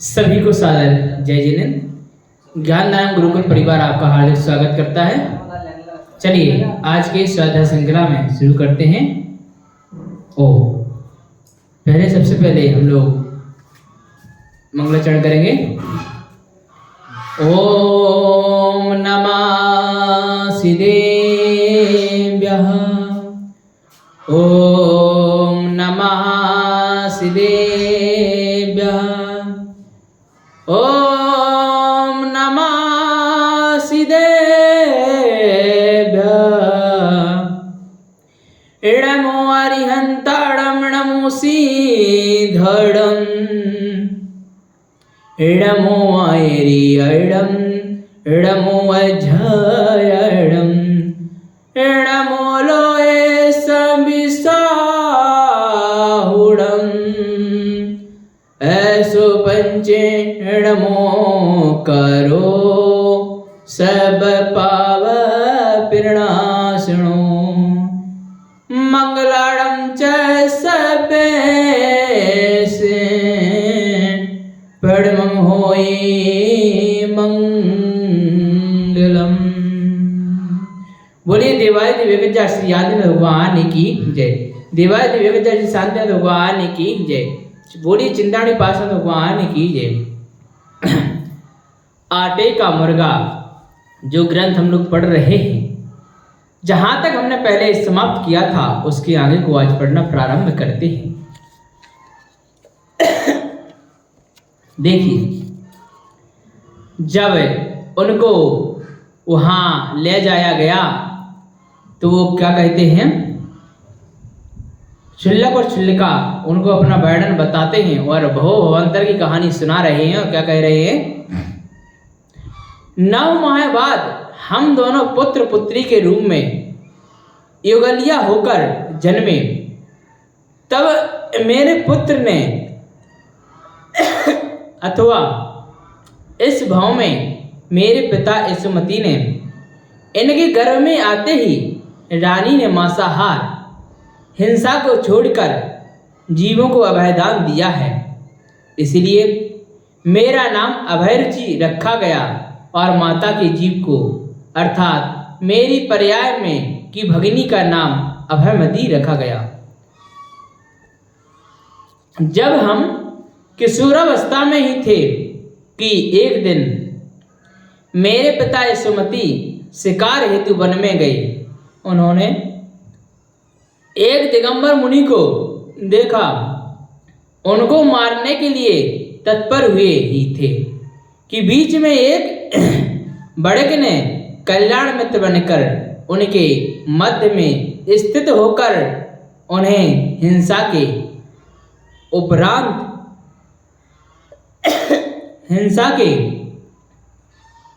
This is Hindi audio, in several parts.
सभी को सादर जय जिनेंद्र। ज्ञान नाम गुरुकुल परिवार आपका हार्दिक स्वागत करता है। चलिए आज के स्वाध्याय श्रृंखला में शुरू करते हैं। सबसे पहले हम लोग मंगलाचरण करेंगे। ओम नमः सिद्धेभ्यः। ओम नमः सिद्धेभ्यः। ओम नमः सिद्धेभ्यः। इडमो अरिहंताडं नमो सीधडं। इडमो ऐरियडं इडमो अजयडं इडमो लोए सबिसाहुडं। ऐसो पंचे इडमो करो सब पाव पिरणासनो। मंगलाड़ं च सबे से परमं होई मंगलम। बोलिए देवाय दिव्य श्री आदिनाथ भगवान की जय। देवाय दिव्य श्री शांतिनाथ भगवान की जय। बोलिए चिंतामणि पार्षद भगवान की जय। आटे का मुर्गा जो ग्रंथ हम लोग पढ़ रहे हैं, जहां तक हमने पहले समाप्त किया था उसके आगे को आज पढ़ना प्रारंभ करते हैं। देखिए, जब उनको वहां ले जाया गया तो वो क्या कहते हैं, शुल्लक और शुल्लिका उनको अपना वर्णन बताते हैं और भव भवंतर की कहानी सुना रहे हैं। और क्या कह रहे हैं, 9 माह बाद हम दोनों पुत्र पुत्री के रूप में युगलिया होकर जन्मे। तब मेरे पुत्र ने अथवा इस भाव में मेरे पिता यशोमती ने इनके गर्भ में आते ही रानी ने मांसाहार हिंसा को छोड़कर जीवों को अभयदान दिया है। इसलिए मेरा नाम अभयरुचि रखा गया और माता के जीव को अर्थात मेरी पर्याय में की भगिनी का नाम अभयमती रखा गया। जब हम किशोरावस्था में ही थे कि एक दिन मेरे पिता यशोमती शिकार हेतु वन में गए। उन्होंने एक दिगंबर मुनि को देखा। उनको मारने के लिए तत्पर हुए ही थे कि बीच में एक बड़क ने कल्याण मित्र बनकर उनके मध्य में स्थित होकर उन्हें हिंसा के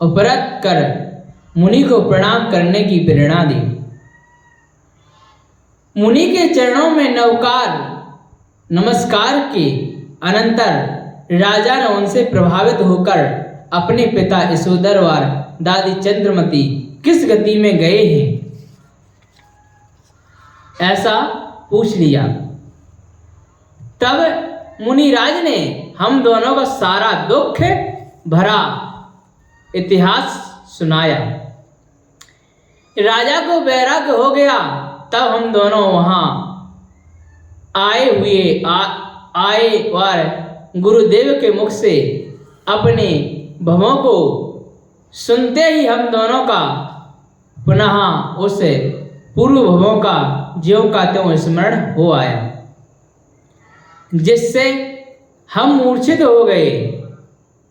उपरत कर मुनि को प्रणाम करने की प्रेरणा दी। मुनि के चरणों में नमस्कार के अनंतर राजा ने उनसे प्रभावित होकर अपने पिता यशोधर और दादी चंद्रमती किस गति में गए हैं ऐसा पूछ लिया। तब मुनिराज ने हम दोनों का सारा दुख भरा इतिहास सुनाया। राजा को वैराग्य हो गया। तब हम दोनों वहां आए और गुरुदेव के मुख से अपने भवों को सुनते ही हम दोनों का पुनः उस पूर्व भवों का ज्यों का त्यों स्मरण हो आया, जिससे हम मूर्छित हो गए।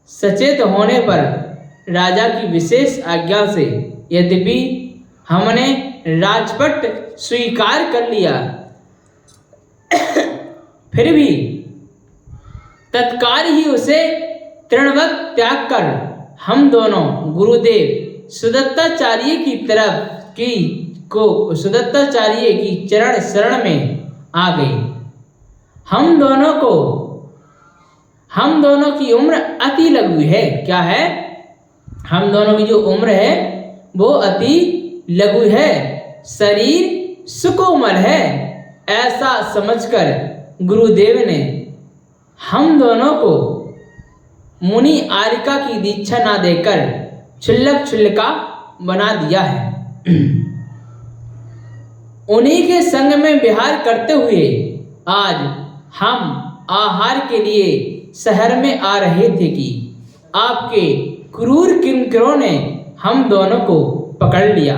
सचेत होने पर राजा की विशेष आज्ञा से यद्यपि हमने राजपट स्वीकार कर लिया, फिर भी तत्काल ही उसे तृणवत त्याग कर हम दोनों गुरुदेव सुदत्ताचार्य की चरण शरण में आ गए। हम दोनों की उम्र अति लघु है। क्या है? हम दोनों की जो उम्र है वो अति लघु है, शरीर सुकोमल है। ऐसा समझकर गुरुदेव ने हम दोनों को मुनि आरिका की दीक्षा ना देकर क्षुल्लक क्षुल्लका बना दिया है। उन्हीं के संग में विहार करते हुए आज हम आहार के लिए शहर में आ रहे थे कि आपके क्रूर किंकरों ने हम दोनों को पकड़ लिया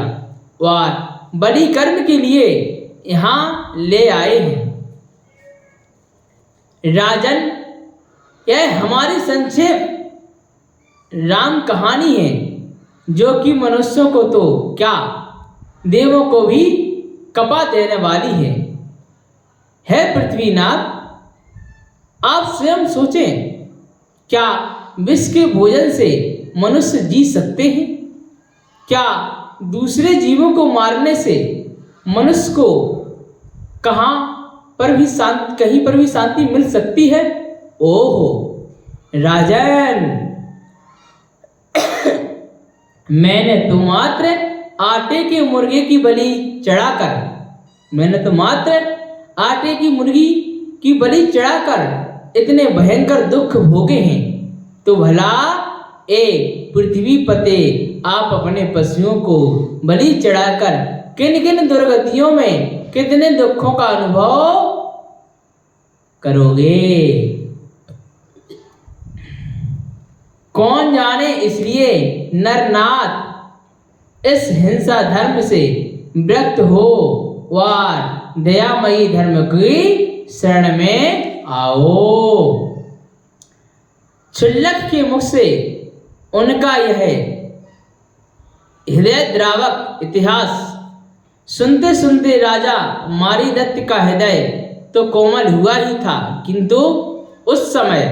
और बलि कर्म के लिए यहाँ ले आए हैं। राजन, यह हमारी संक्षेप राम कहानी है, जो कि मनुष्यों को तो क्या देवों को भी कपा देने वाली है। पृथ्वीनाथ, आप स्वयं सोचें, क्या विष के भोजन से मनुष्य जी सकते हैं? क्या दूसरे जीवों को मारने से मनुष्य को कहीं पर भी शांति मिल सकती है? ओहो राजन, मैंने तो मात्र आटे के मुर्गे की बलि चढ़ाकर इतने भयंकर दुख भोगे हैं, तो भला ए पृथ्वी पते, आप अपने पशुओं को बलि चढ़ाकर किन किन दुर्गतियों में कितने दुखों का अनुभव करोगे? कौन जाने, इसलिए नरनाथ इस हिंसा धर्म से विरक्त हो और दयामयी धर्म की शरण में आओ। क्षुल्लक के मुख से उनका यह हृदय द्रावक इतिहास सुनते सुनते राजा मारीदत्त का हृदय तो कोमल हुआ ही था, किंतु उस समय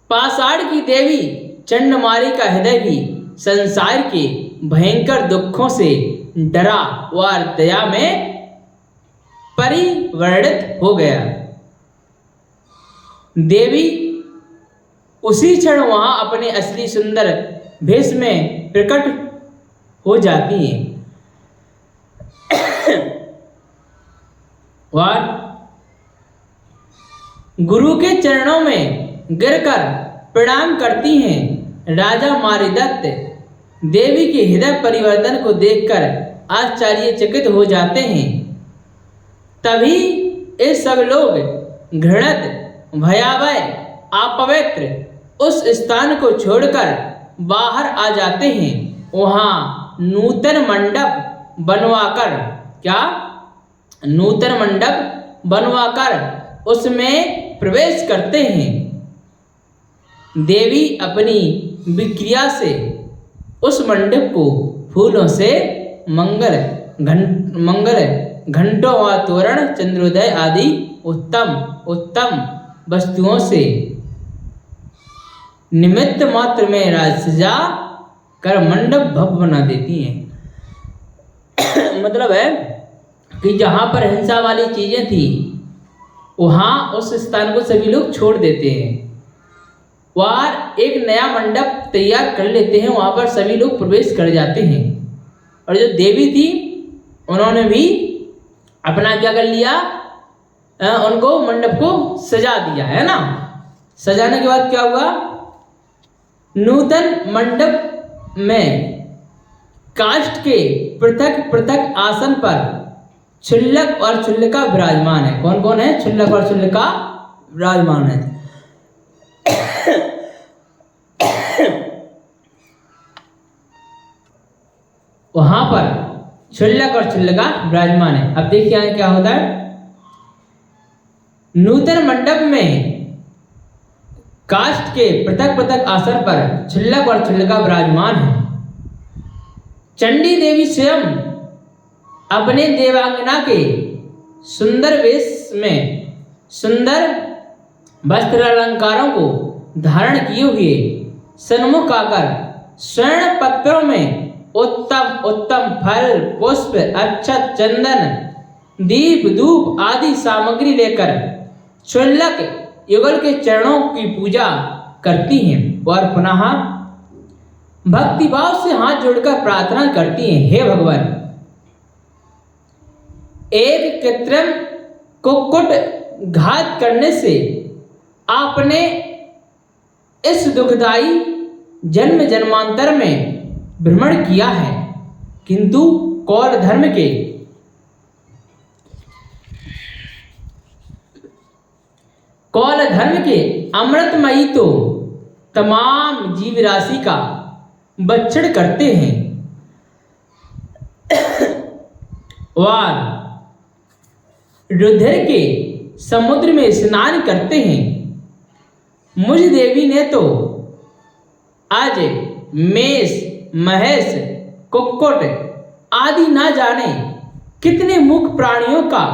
पाषाण की देवी चंडमारी का हृदय भी संसार के भयंकर दुखों से डरा और दया में परिवर्तित हो गया। देवी उसी क्षण वहां अपने असली सुंदर भेष में प्रकट हो जाती हैं और गुरु के चरणों में गिरकर प्रणाम करती हैं। राजा मारीदत्त देवी के हृदय परिवर्तन को देखकर आश्चर्यचकित हो जाते हैं। तभी ये सब लोग घृणित, भयावह, अपवित्र उस स्थान को छोड़कर बाहर आ जाते हैं। वहां नूतन मंडप बनवाकर उसमें प्रवेश करते हैं। देवी अपनी विक्रिया से उस मंडप को फूलों से मंगल घंटों व तोरण, चंद्रोदय आदि उत्तम वस्तुओं से निमित्त मात्र में राज सजा कर मंडप भव्य बना देती हैं। मतलब है कि जहां पर हिंसा वाली चीजें थी, वहां उस स्थान को सभी लोग छोड़ देते हैं और एक नया मंडप तैयार कर लेते हैं। वहां पर सभी लोग प्रवेश कर जाते हैं और जो देवी थी उन्होंने भी अपना क्या कर लिया, उनको मंडप को सजा दिया, है ना। सजाने के बाद क्या हुआ, नूतन मंडप में काष्ठ के पृथक पृथक आसन पर क्षुल्लक और क्षुल्लका विराजमान है। कौन कौन है? क्षुल्लक और क्षुल्लका विराजमान है। वहां पर क्षुल्लक और क्षुल्लका विराजमान है। अब देखिए यहाँ क्या होता है। नूतन मंडप में काष्ठ के पृथक पृथक आसन पर क्षुल्लक और क्षुल्लका विराजमान है। चंडी देवी स्वयं अपने देवांगना के सुंदर वेश में सुंदर वस्त्र अलंकारों को धारण किए हुए सन्मुख आकर स्वर्ण पत्रों में उत्तम फल, पुष्प, अक्षत, चंदन, दीप, धूप आदि सामग्री लेकर क्षुल्लक युगल के चरणों की पूजा करती हैं और पुनः भक्तिभाव से हाथ जोड़कर प्रार्थना करती हैं, हे भगवान, एक कृत्रिम कुक्कुट घात करने से आपने इस दुखदाई जन्म जन्मांतर में भ्रमण किया है, किंतु कौल धर्म के अमृतमयी तो तमाम जीव राशि का भक्षण करते हैं और रुधिर के समुद्र में स्नान करते हैं। मुझ देवी ने तो आज मेष, महेश, कुक्कुट आदि ना जाने कितने मुख प्राणियों का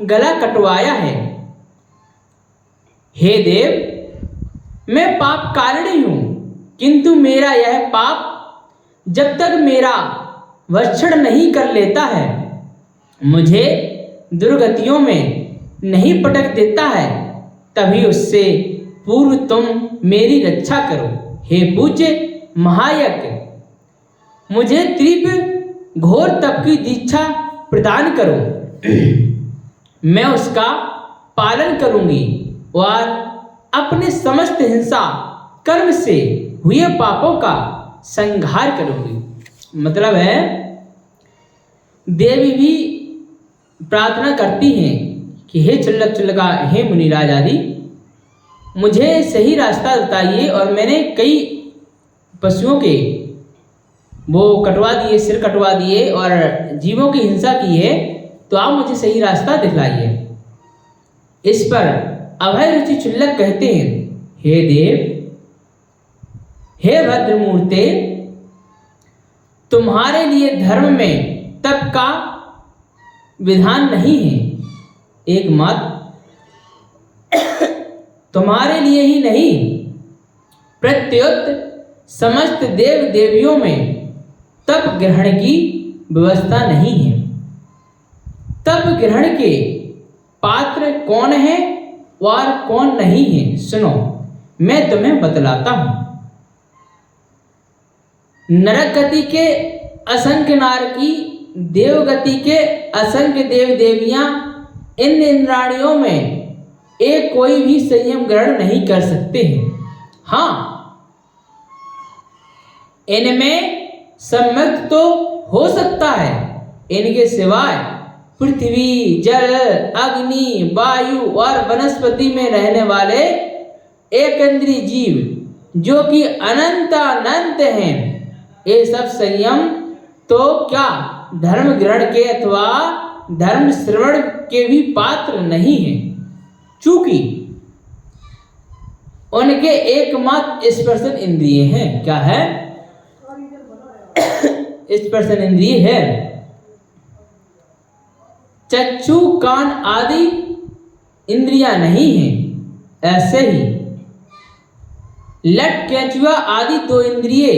गला कटवाया है। हे देव, मैं पाप कारिणी हूं, किंतु मेरा यह पाप जब तक मेरा भक्षण नहीं कर लेता है, मुझे दुर्गतियों में नहीं पटक देता है, तभी उससे पूर्व तुम मेरी रक्षा करो। हे पूज्य महायज्ञ, मुझे तीव्र घोर तप की दीक्षा प्रदान करो। मैं उसका पालन करूंगी और अपने समस्त हिंसा कर्म से हुए पापों का संहार करूंगी। मतलब है, देवी भी प्रार्थना करती हैं कि हे चुल्लका, हे मुनिराज आदि, मुझे सही रास्ता बताइए और मैंने कई पशुओं के वो कटवा दिए, सिर कटवा दिए और जीवों की हिंसा की है, तो आप मुझे सही रास्ता दिखलाइए। इस पर अभय रुचि चुल्लक कहते हैं, हे देव, हे भद्रमूर्ते, तुम्हारे लिए धर्म में तप का विधान नहीं है। एक मत तुम्हारे लिए ही नहीं, प्रत्युत समस्त देव देवियों में तप ग्रहण की व्यवस्था नहीं है। तप ग्रहण के पात्र कौन है और कौन नहीं है, सुनो, मैं तुम्हें बतलाता हूं। नरक गति के असंख्य नारकी, देवगति के असंख्य देव देवियां, इन इंद्राणियों में एक कोई भी संयम ग्रहण नहीं कर सकते हैं। हाँ, इनमें सम्यक तो हो सकता है, इनके सिवाय पृथ्वी, जल, अग्नि, वायु और वनस्पति में रहने वाले एक इंद्रिय जीव जो कि अनंत हैं, ये सब संयम तो क्या धर्म ग्रहण के अथवा धर्म श्रवण के भी पात्र नहीं है, चूंकि उनके एकमात्र स्पर्शन इंद्रिय हैं। क्या है? स्पर्शन इंद्रिय है। चक्षु, कान आदि इंद्रियां नहीं हैं। ऐसे ही लट, केंचुआ आदि 2 इंद्रिय,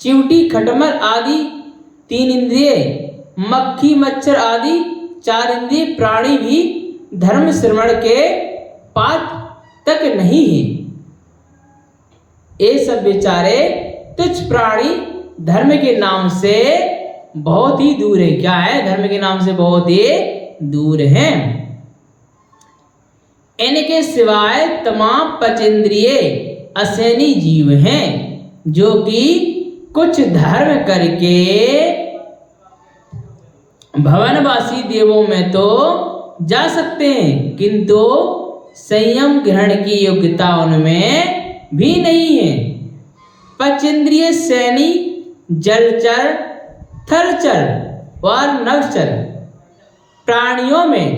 चिवटी, खटमल आदि 3 इंद्रिय, मक्खी, मच्छर आदि 4 इंद्रिय प्राणी भी धर्म श्रवण के पात्र तक नहीं है। ये सब बेचारे तुच्छ प्राणी धर्म के नाम से बहुत ही दूर है। क्या है? धर्म के नाम से बहुत ही दूर हैं। इनके सिवाय तमाम पंचेंद्रिय असैनी जीव हैं, जो कि कुछ धर्म करके भवनवासी देवों में तो जा सकते हैं, किंतु संयम ग्रहण की योग्यता उनमें भी नहीं है। पंचेंद्रिय सैनी जलचर, थलचर और नभचर प्राणियों में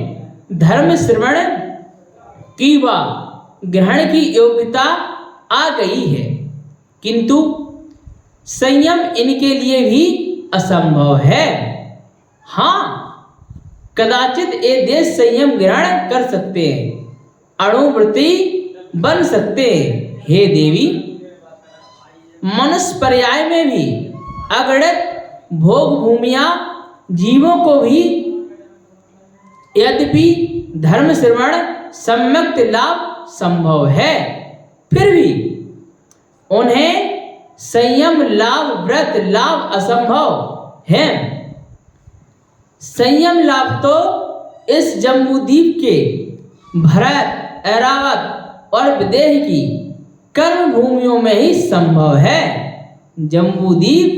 धर्म श्रवण की व ग्रहण की योग्यता आ गई है, किंतु संयम इनके लिए भी असंभव है। हाँ, कदाचित ये देश संयम ग्रहण कर सकते हैं, अणुव्रती बन सकते हैं। हे देवी, मनुष्य पर्याय में भी अगणित भोग भूमियां जीवों को भी यद्यपि धर्म श्रवण सम्यक लाभ संभव है, फिर भी उन्हें संयम लाभ, व्रत लाभ असंभव है। संयम लाभ तो इस जम्बूद्वीप के भरत, ऐरावत और विदेह की कर्म भूमियों में ही संभव है। जम्बूद्वीप,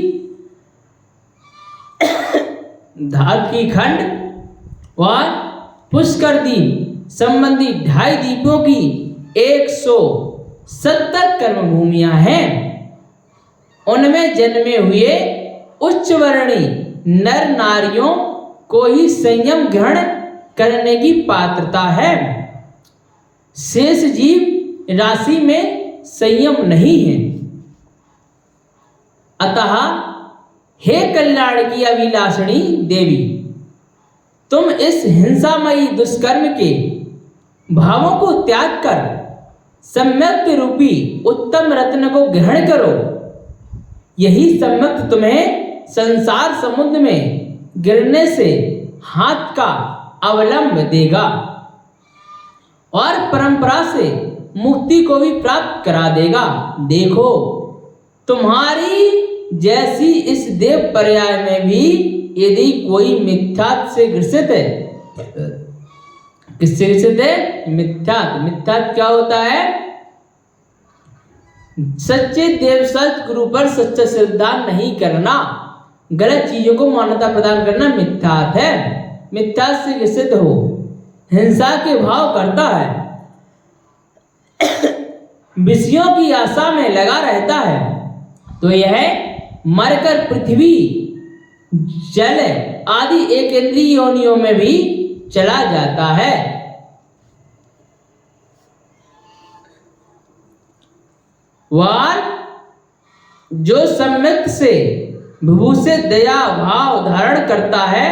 धातकी खंड और पुष्कर द्वीप संबंधी 2.5 द्वीपों की 170 कर्म भूमियां हैं। उनमें जन्मे हुए उच्च वर्णी नर नारियों को ही संयम ग्रहण करने की पात्रता है। शेष जीव राशि में संयम नहीं है। अतः हे कल्याण की अभिलाषणी देवी, तुम इस हिंसामयी दुष्कर्म के भावों को त्याग कर सम्यक रूपी उत्तम रत्न को ग्रहण करो। यही सम्यक तुम्हें संसार समुद्र में गिरने से हाथ का अवलंब देगा और परंपरा से मुक्ति को भी प्राप्त करा देगा। देखो, तुम्हारी जैसी इस देव पर्याय में भी यदि कोई मिथ्यात्व से ग्रसित है, किससे ग्रसित है? मिथ्यात्व। मिथ्यात्व क्या होता है? सच्चे देव सच गुरु पर सच्चा श्रद्धा नहीं करना, गलत चीजों को मान्यता प्रदान करना मिथ्यात्व है। मिथ्यात्व से ग्रसित हो, हिंसा के भाव करता है, विषयों की आशा में लगा रहता है, तो यह मरकर पृथ्वी, जल आदि एक इंद्रिय योनियों में भी चला जाता है। वार जो सम्यक से विभू से दया भाव धारण करता है,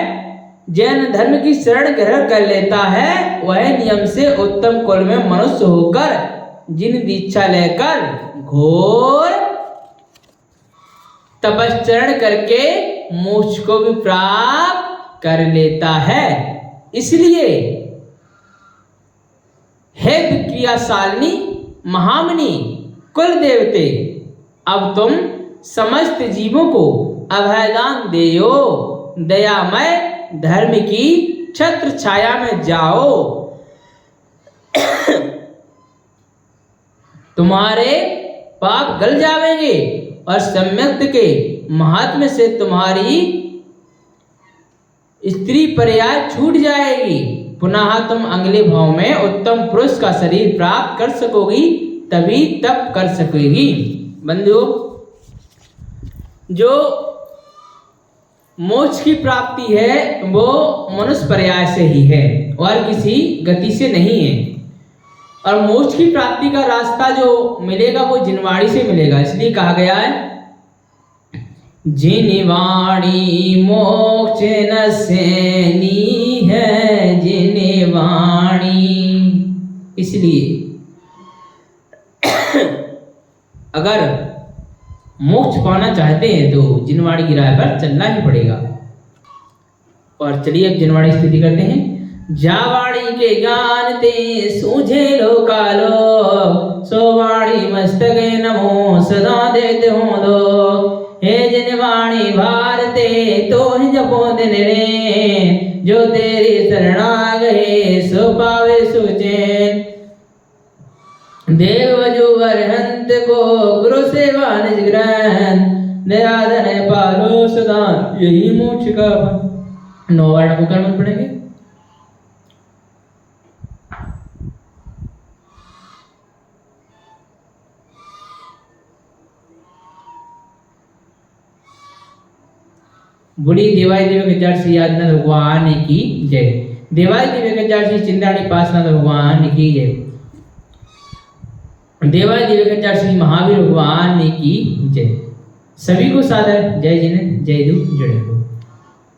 जैन धर्म की शरण ग्रहण कर लेता है, वह नियम से उत्तम कुल में मनुष्य होकर जिन दीक्षा लेकर घोर तपश्चरण करके मोक्ष को भी प्राप्त कर लेता है। इसलिए हे विक्रियाशालिनी महामुनि कुल देवते, अब तुम समस्त जीवों को अभयदान देयो। दयामय धर्म की छत्र छाया में जाओ। तुम्हारे पाप गल जाएंगे और सम्यक के महात्म्य से तुम्हारी स्त्री पर्याय छूट जाएगी। पुनः तुम अगले भाव में उत्तम पुरुष का शरीर प्राप्त कर सकोगी, तभी तप कर सकेगी। बंधुओं, जो मोक्ष की प्राप्ति है वो मनुष्य पर्याय से ही है और किसी गति से नहीं है। और मोक्ष की प्राप्ति का रास्ता जो मिलेगा वो जिनवाणी से मिलेगा। इसलिए कहा गया है, जिनवाणी मोक्ष न सेनी है जिनवाणी। इसलिए अगर मोक्ष पाना चाहते हैं तो जिनवाणी की राह पर चलना ही पड़ेगा। और चलिए अब जिनवाणी स्थिति करते हैं। जावाणी के ज्ञान ते सूझे लोकालो, सोवाणी मस्तक नमो सदा देते हो दो। हे जिनवाणी भारते तो ही जपो दिन रे, जो तेरी शरणा गए सो पावे सुचैन। देव वजुवर हंत को गुरु सेवा निज ग्रहण, दयाधन पालो सदा यही मोक्ष का। 9 वर्ण को कर्म पढ़ेंगे। बुढ़ी देवाई देव के चार श्री आदिनाथ भगवान की जय। देवाई देव के चार श्री चिंतामणि पार्श्वनाथ भगवान की जय। देवाई देव के चार श्री महावीर भगवान की जय। सभी को सादर जय जिन, जय दू, जय हो।